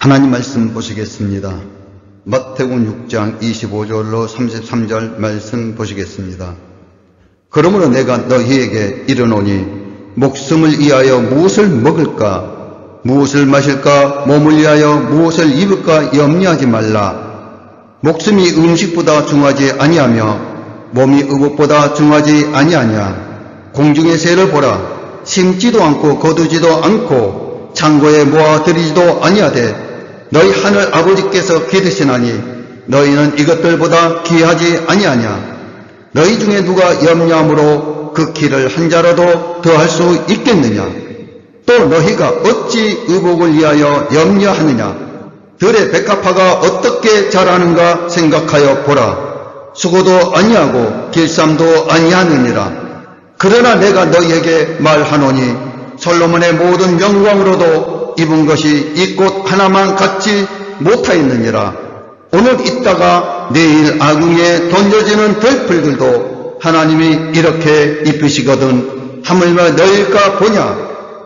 하나님 말씀 보시겠습니다. 마태복음 6장 25절로 33절 말씀 보시겠습니다. 그러므로 내가 너희에게 이르노니 목숨을 위하여 무엇을 먹을까 무엇을 마실까 몸을 위하여 무엇을 입을까 염려하지 말라. 목숨이 음식보다 중하지 아니하며 몸이 의복보다 중하지 아니하냐. 공중의 새를 보라. 심지도 않고 거두지도 않고 창고에 모아들이지도 아니하되 너희 하늘 아버지께서 기르시나니 너희는 이것들보다 귀하지 아니하냐. 너희 중에 누가 염려함으로 그 키를 한 자라도 더할 수 있겠느냐. 또 너희가 어찌 의복을 위하여 염려하느냐. 들의 백합화가 어떻게 자라는가 생각하여 보라. 수고도 아니하고 길쌈도 아니하느니라. 그러나 내가 너희에게 말하노니 솔로몬의 모든 영광으로도 입은 것이 이 꽃 하나만 갖지 못하였느니라. 오늘 있다가 내일 아궁이에 던져지는 들풀들도 하나님이 이렇게 입히시거든 하물며 너희일까 보냐.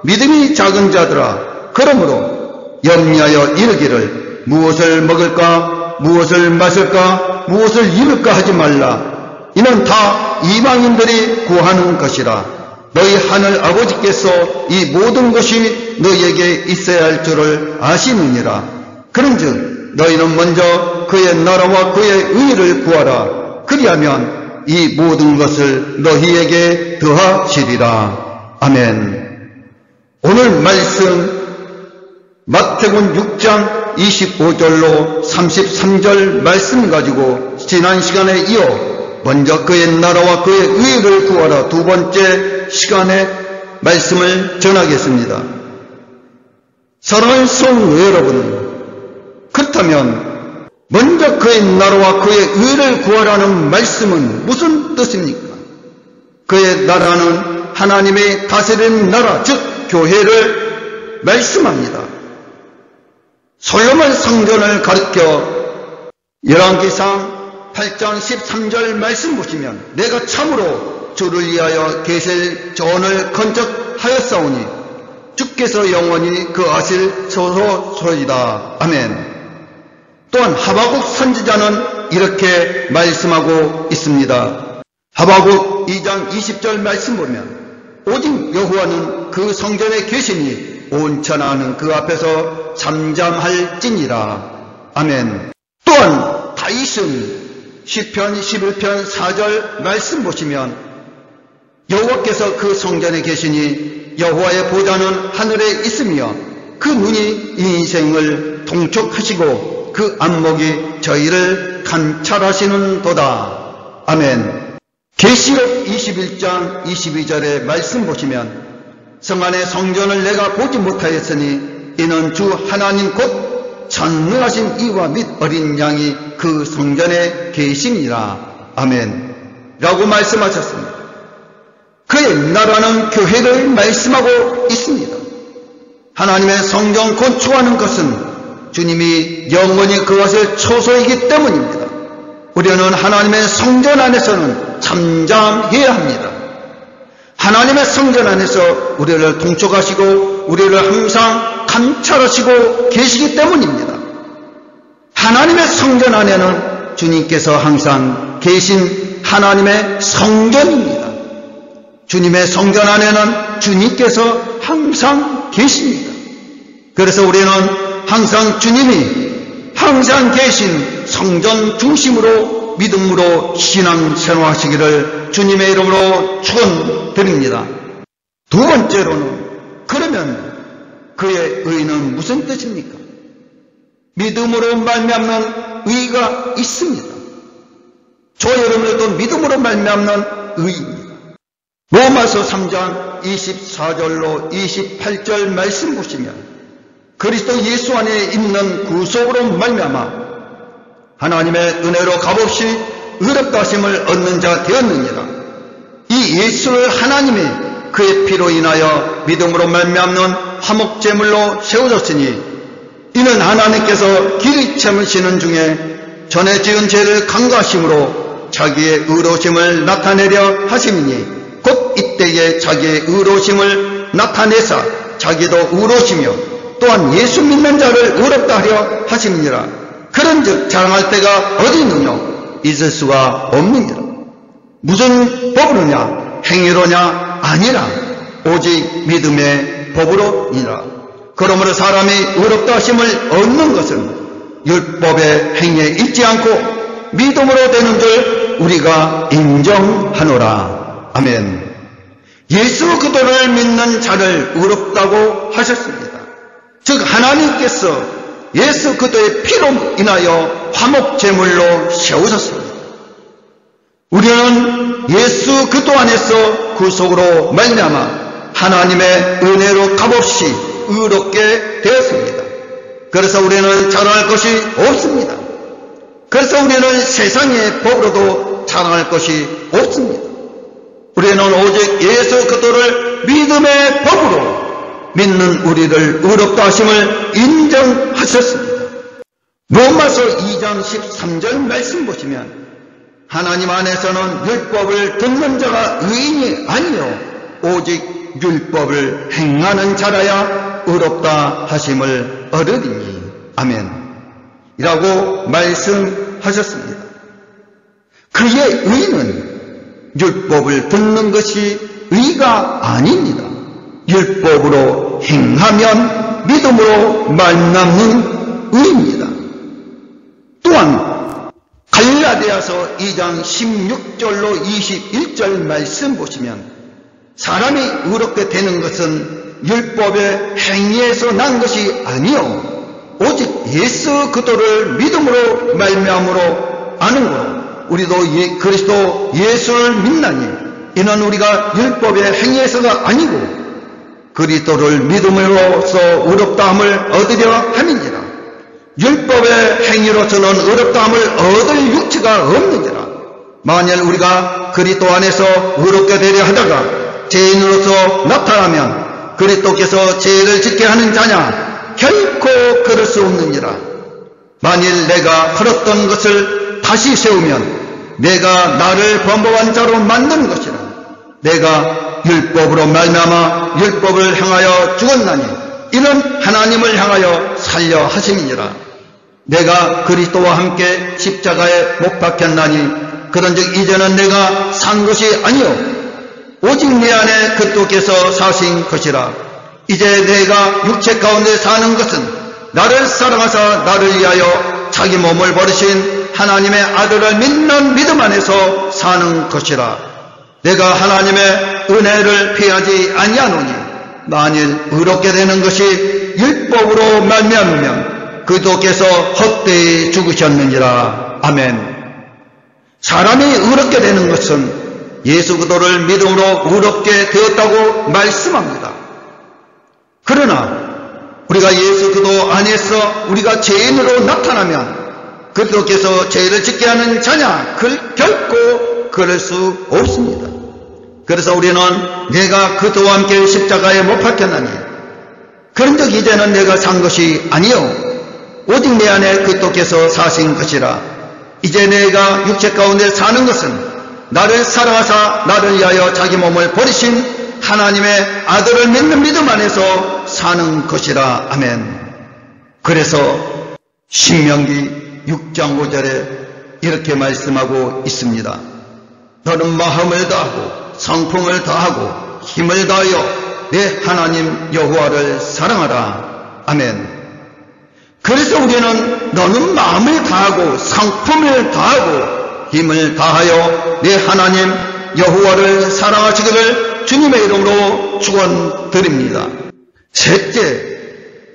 믿음이 작은 자들아, 그러므로 염려하여 이르기를 무엇을 먹을까 무엇을 마실까 무엇을 입을까 하지 말라. 이는 다 이방인들이 구하는 것이라. 너희 하늘 아버지께서 이 모든 것이 너희에게 있어야 할 줄을 아시느니라. 그런즉 너희는 먼저 그의 나라와 그의 의를 구하라. 그리하면 이 모든 것을 너희에게 더하시리라. 아멘. 오늘 말씀 마태복음 6장 25절로 33절 말씀 가지고 지난 시간에 이어 먼저 그의 나라와 그의 의를 구하라 두 번째 시간에 말씀을 전하겠습니다. 사랑하는 성도 여러분, 그렇다면 먼저 그의 나라와 그의 의를 구하라는 말씀은 무슨 뜻입니까? 그의 나라는 하나님의 다스리는 나라, 즉 교회를 말씀합니다. 솔로몬 성전을 가리켜 열왕기상 8장 13절 말씀 보시면 내가 참으로 주를 위하여 계실 전을 건축하였사오니 주께서 영원히 그 아실 소소이다. 아멘. 또한 하박국 선지자는 이렇게 말씀하고 있습니다. 하박국 2장 20절 말씀 보면 오직 여호와는 그 성전에 계시니 온 천하는 그 앞에서 잠잠할지니라. 아멘. 또한 다윗은 시편 11편 4절 말씀 보시면 여호와께서 그 성전에 계시니 여호와의 보좌는 하늘에 있으며 그 눈이 인생을 통촉하시고 그 안목이 저희를 감찰하시는도다. 아멘. 계시록 21장 22절의 말씀 보시면 성 안의 성전을 내가 보지 못하였으니 이는 주 하나님 곧 전능하신 이와 및 어린 양이 그 성전에 계시니라. 아멘. 라고 말씀하셨습니다. 그의 나라는 교회를 말씀하고 있습니다. 하나님의 성전 건축하는 것은 주님이 영원히 그것을 초소이기 때문입니다. 우리는 하나님의 성전 안에서는 잠잠해야 합니다. 하나님의 성전 안에서 우리를 통촉하시고 우리를 항상 감찰하시고 계시기 때문입니다. 하나님의 성전 안에는 주님께서 항상 계신 하나님의 성전입니다. 주님의 성전 안에는 주님께서 항상 계십니다. 그래서 우리는 항상 주님이 항상 계신 성전 중심으로 믿음으로 신앙 생활하시기를 주님의 이름으로 축원드립니다. 두 번째로는 그러면 그의 의는 무슨 뜻입니까? 믿음으로 말미암는 의가 있습니다. 저 여러분들도 믿음으로 말미암는 의입니다. 로마서 3장 24절로 28절 말씀 보시면 그리스도 예수 안에 있는 구속으로 말미암아 하나님의 은혜로 값없이 의롭다 하심을 얻는 자 되었느니라. 이 예수를 하나님이 그의 피로 인하여 믿음으로 말미암는 화목제물로 세워졌으니 이는 하나님께서 길이 참으시는 중에 전에 지은 죄를 간과하심으로 자기의 의로우심을 나타내려 하심이니 곧 이때에 자기의 의로우심을 나타내사 자기도 의로우시며 또한 예수 믿는 자를 의롭다 하려 하려 하심이니라. 그런즉 자랑할 때가 어디 있느냐? 있을 수가 없느니라. 무슨 법으로냐? 행위로냐? 아니라 오직 믿음의 법으로니라. 그러므로 사람이 의롭다 하심을 얻는 것은 율법의 행위에 있지 않고 믿음으로 되는 줄 우리가 인정하노라. 아멘. 예수 그리스도를 믿는 자를 의롭다고 하셨습니다. 즉 하나님께서 예수 그리스도의 피로 인하여 화목제물로 세우셨습니다. 우리는 예수 그리스도 안에서 구속으로 말미암아 하나님의 은혜로 값없이 의롭게 되었습니다. 그래서 우리는 자랑할 것이 없습니다. 그래서 우리는 세상의 법으로도 자랑할 것이 없습니다. 우리는 오직 예수 그리스도를 믿음의 법으로 믿는 우리를 의롭다 하심을 인정하셨습니다. 로마서 2장 13절 말씀 보시면 하나님 안에서는 율법을 듣는 자가 의인이 아니요 오직 율법을 행하는 자라야 의롭다 하심을 얻으리니. 아멘. 이라고 말씀하셨습니다. 그의 의는 율법을 듣는 것이 의가 아닙니다. 율법으로 행하면 믿음으로 말미암는 의입니다. 또한 갈라디아서 2장 16절로 21절 말씀 보시면 사람이 의롭게 되는 것은 율법의 행위에서 난 것이 아니요 오직 예수 그리스도를 믿음으로 말미암으로 아는 거로 우리도 그리스도 예수를 믿나니 이는 우리가 율법의 행위에서가 아니고 그리스도를 믿음으로써 의롭다함을 얻으려 함이니라. 율법의 행위로서는 의롭다함을 얻을 육체가 없느니라. 만일 우리가 그리스도 안에서 의롭게 되려 하다가 죄인으로서 나타나면 그리스도께서 죄를 짓게 하는 자냐? 결코 그럴 수 없느니라. 만일 내가 헐었던 것을 다시 세우면 내가 나를 범법한 자로 만드는 것이라. 내가 율법으로 말미암아 율법을 향하여 죽었나니 이는 하나님을 향하여 살려 하심이니라. 내가 그리스도와 함께 십자가에 못 박혔나니 그런즉 이제는 내가 산 것이 아니요 오직 내 안에 그리스도께서 사신 것이라. 이제 내가 육체 가운데 사는 것은 나를 사랑하사 나를 위하여 자기 몸을 버리신 하나님의 아들을 믿는 믿음 안에서 사는 것이라. 내가 하나님의 은혜를 피하지 아니하노니 만일 의롭게 되는 것이 율법으로 말미암으면 그리스도께서 헛되이 죽으셨느니라. 아멘. 사람이 의롭게 되는 것은 예수 그리스도를 믿음으로 의롭게 되었다고 말씀합니다. 그러나 우리가 예수 그리스도 안에서 우리가 죄인으로 나타나면 그리스도께서 죄를 짓게 하는 자냐? 결코 그럴 수 없습니다. 그래서 우리는 내가 그리스도와 함께 십자가에 못 박혔나니 그런즉 이제는 내가 산 것이 아니요 오직 내 안에 그리스도께서 사신 것이라. 이제 내가 육체 가운데 사는 것은 나를 사랑하사 나를 위하여 자기 몸을 버리신 하나님의 아들을 믿는 믿음 안에서 사는 것이라. 아멘. 그래서 신명기 6장 5절에 이렇게 말씀하고 있습니다. 너는 마음을 다하고 성품을 다하고 힘을 다하여 내 하나님 여호와를 사랑하라. 아멘. 그래서 우리는 너는 마음을 다하고 성품을 다하고 힘을 다하여 내 하나님 여호와를 사랑하시기를 주님의 이름으로 축원드립니다. 셋째,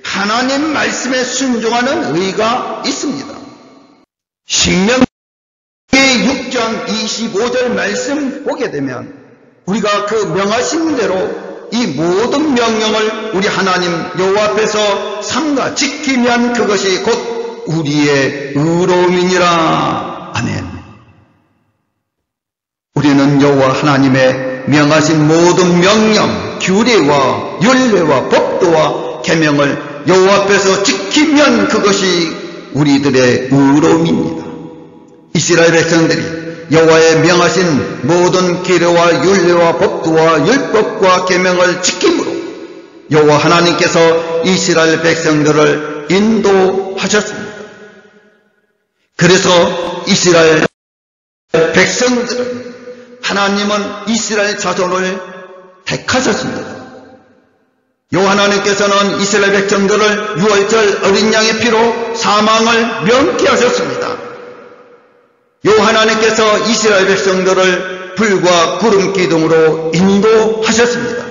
하나님 말씀에 순종하는 의가 있습니다. 신명기 6장 25절 말씀 보게 되면 우리가 그 명하신 대로 이 모든 명령을 우리 하나님 여호와 앞에서 삼가 지키면 그것이 곧 우리의 의로움이니라. 아멘. 우리는 여호와 하나님의 명하신 모든 명령, 규례와 율례와 법도와 계명을 여호와 앞에서 지키면 그것이 우리들의 의로움입니다. 이스라엘 백성들이 여호와의 명하신 모든 규례와 율례와 법도와 율법과 계명을 지킴으로 여호와 하나님께서 이스라엘 백성들을 인도하셨습니다. 하셨습니다. 그래서 이스라엘 백성들은 하나님은 이스라엘 자손을 택하셨습니다. 하나님께서는 이스라엘 백성들을 유월절 어린 양의 피로 사망을 명케하셨습니다. 하나님께서 이스라엘 백성들을 불과 구름 기둥으로 인도하셨습니다.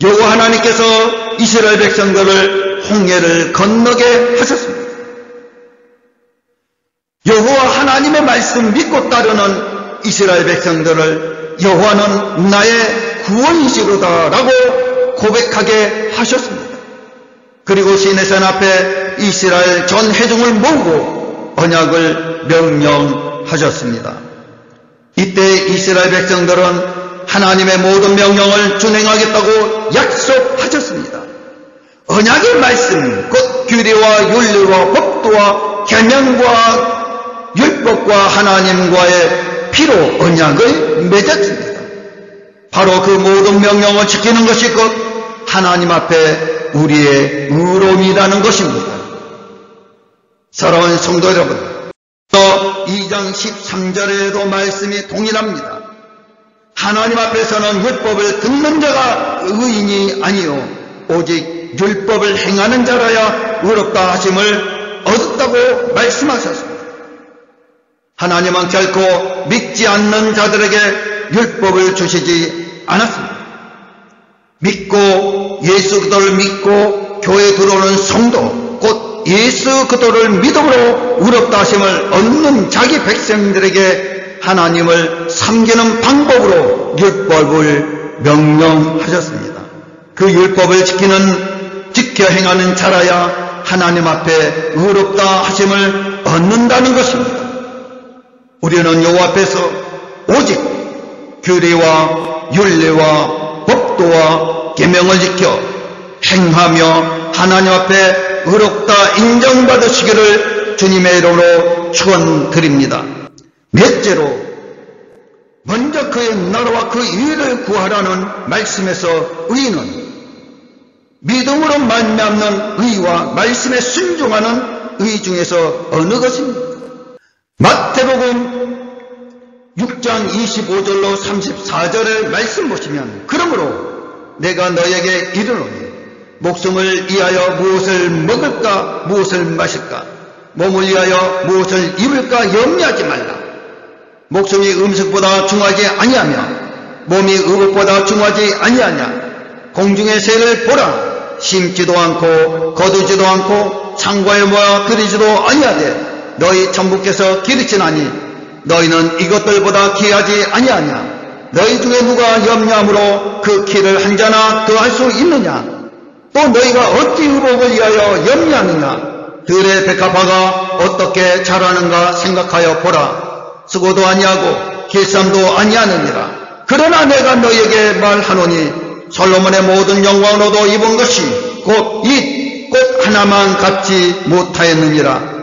하나님께서 이스라엘 백성들을 홍해를 건너게 하셨습니다. 여호와 하나님의 말씀 믿고 따르는 이스라엘 백성들을 여호와는 나의 구원이시로다 라고 고백하게 하셨습니다. 그리고 시내산 앞에 이스라엘 전 회중을 모으고 언약을 명령하셨습니다. 이때 이스라엘 백성들은 하나님의 모든 명령을 준행하겠다고 약속하셨습니다. 언약의 말씀, 곧 규례와 율례와 법도와 계명과 율법과 하나님과의 피로 언약을 맺었습니다. 바로 그 모든 명령을 지키는 것이 곧 하나님 앞에 우리의 의로움이라는 것입니다. 사랑하는 성도 여러분, 2장 13절에도 말씀이 동일합니다. 하나님 앞에서는 율법을 듣는 자가 의인이 아니요 오직 율법을 행하는 자라야 의롭다 하심을 얻었다고 말씀하셨습니다. 하나님은 결코 믿지 않는 자들에게 율법을 주시지 않았습니다. 믿고 예수 그리스도를 믿고 교회에 들어오는 성도, 곧 예수 그리스도를 믿음으로 의롭다 하심을 얻는 자기 백성들에게 하나님을 섬기는 방법으로 율법을 명령하셨습니다. 그 율법을 지켜 행하는 자라야 하나님 앞에 의롭다 하심을 얻는다는 것입니다. 우리는 여호와 앞에서 오직 규례와 율례와 법도와 계명을 지켜 행하며 하나님 앞에 의롭다 인정받으시기를 주님의 이름으로 축원드립니다. 넷째로 먼저 그의 나라와 그 의를 구하라는 말씀에서 의는 믿음으로 말미암는 의와 말씀에 순종하는 의 중에서 어느 것입니까? 마태복음 6장 25절로 34절의 말씀 보시면 그러므로 내가 너에게 이르노니 목숨을 위하여 무엇을 먹을까 무엇을 마실까 몸을 위하여 무엇을 입을까 염려하지 말라. 목숨이 음식보다 중하지 아니하며 몸이 의복보다 중하지 아니하냐. 공중의 새를 보라. 심지도 않고 거두지도 않고 창고에 모아 들이지도 아니하되 너희 천부께서 기르시나니 너희는 이것들보다 귀하지 아니하냐. 너희 중에 누가 염려함으로 그 키를 한 자나 더할 수 있느냐. 또 너희가 어찌 의복을 위하여 염려하느냐. 들의 백합화가 어떻게 자라는가 생각하여 보라. 쓰고도 아니하고 길쌈도 아니하느니라. 그러나 내가 너희에게 말하노니 솔로몬의 모든 영광으로도 입은 것이 곧 이 꽃 하나만 갖지 못하였느니라.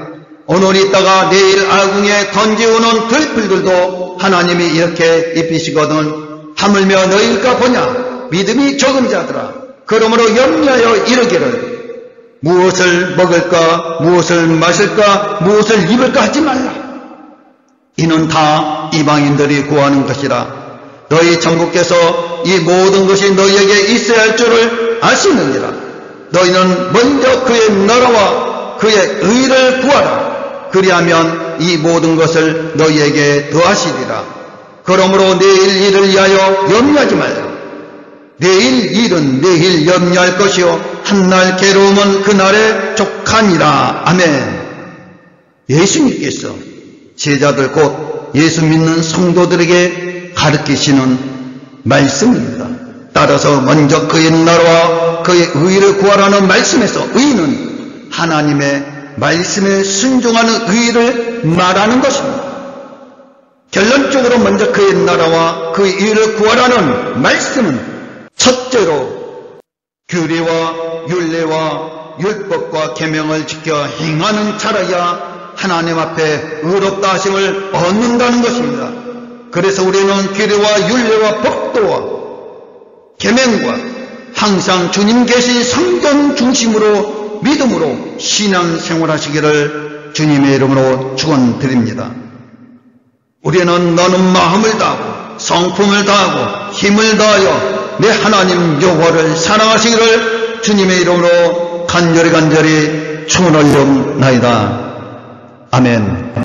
오늘 있다가 내일 아궁에 던지우는 들풀들도 하나님이 이렇게 입히시거든 하물며 너희일까 보냐. 믿음이 적은 자들아. 그러므로 염려하여 이르기를 무엇을 먹을까 무엇을 마실까 무엇을 입을까 하지 말라. 이는 다 이방인들이 구하는 것이라. 너희 천부께서 이 모든 것이 너희에게 있어야 할 줄을 아시느니라. 너희는 먼저 그의 나라와 그의 의를 구하라. 그리하면 이 모든 것을 너희에게 더하시리라. 그러므로 내일 일을 위하여 염려하지 말라. 내일 일은 내일 염려할 것이요 한날 괴로움은 그날에 족하니라. 아멘. 예수님께서 제자들 곧 예수 믿는 성도들에게 가르치시는 말씀입니다. 따라서 먼저 그의 나라와 그의 의를 구하라는 말씀에서 의는 하나님의 말씀에 순종하는 의를 말하는 것입니다. 결론적으로 먼저 그의 나라와 그의 의를 구하라는 말씀은 첫째로 규례와 율례와 율법과 계명을 지켜 행하는 자라야 하나님 앞에 의롭다 하심을 얻는다는 것입니다. 그래서 우리는 규례와 율례와 법도와 계명과 항상 주님 계신 성전 중심으로 믿음으로 신앙생활 하시기를 주님의 이름으로 축원드립니다. 우리는 너는 마음을 다하고 성품을 다하고 힘을 다하여 내 하나님 여호와를 사랑하시기를 주님의 이름으로 간절히 축원하옵나이다. 아멘.